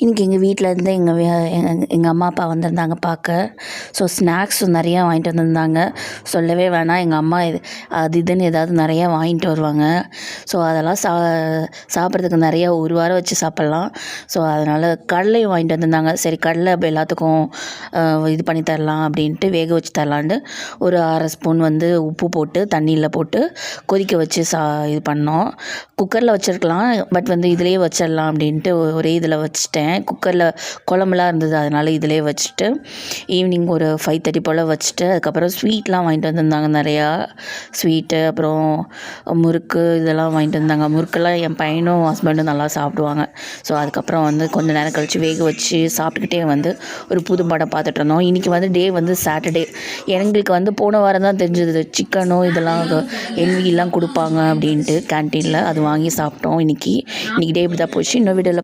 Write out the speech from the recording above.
இன்றைக்கி எங்கள் வீட்டிலேருந்து எங்கள் அம்மா அப்பா வந்திருந்தாங்க பார்க்க. ஸோ ஸ்நாக்ஸ் நிறையா வாங்கிட்டு வந்திருந்தாங்க. சொல்லவே வேணாம், எங்கள் அம்மா அது இதுன்னு ஏதாவது நிறையா வாங்கிட்டு வருவாங்க. ஸோ அதெல்லாம் சாப்பிட்றதுக்கு நிறையா ஒரு வாரம் வச்சு சாப்பிட்லாம். ஸோ அதனால் கடலையும் வாங்கிட்டு வந்திருந்தாங்க. சரி, கடலை அப்போ எல்லாத்துக்கும் இது பண்ணி தரலாம் அப்படின்ட்டு, வேக வச்சு தரலான்ட்டு ஒரு 1/2 ஸ்பூன் உப்பு போட்டு தண்ணியில் போட்டு கொதிக்க வச்சு இது பண்ணோம். குக்கரில் வச்சுருக்கலாம், பட் இதிலேயே வச்சிடலாம் அப்படின்ட்டு ஒரே இதில் வச்சுட்டேன். குக்கரில் குழம்புலாம் இருந்தது, அதனால் இதிலே வச்சுட்டு ஈவினிங் ஒரு 5:30 போல் வச்சுட்டு, அதுக்கப்புறம் ஸ்வீட்லாம் வாங்கிட்டு வந்திருந்தாங்க. நிறையா ஸ்வீட்டு, அப்புறம் முறுக்கு இதெல்லாம் வாங்கிட்டு வந்தாங்க. முறுக்கெல்லாம் என் பையனும் ஹஸ்பண்டும் நல்லா சாப்பிடுவாங்க. ஸோ அதுக்கப்புறம் கொஞ்சம் நேரம் கழித்து வேக வச்சு சாப்பிட்டுக்கிட்டே ஒரு புது படம் பார்த்துட்டு இருந்தோம். இன்றைக்கி டே சாட்டர்டே. எங்களுக்கு போன வாரம் தான் தெரிஞ்சது சிக்கனும் இதெல்லாம் என்விலாம் கொடுப்பாங்க அப்படின்ட்டு கேன்டீனில். அது வாங்கி சாப்பிட்டோம். இன்றைக்கி டே இப்படி தான் போச்சு. இன்னும் வீடியோவில்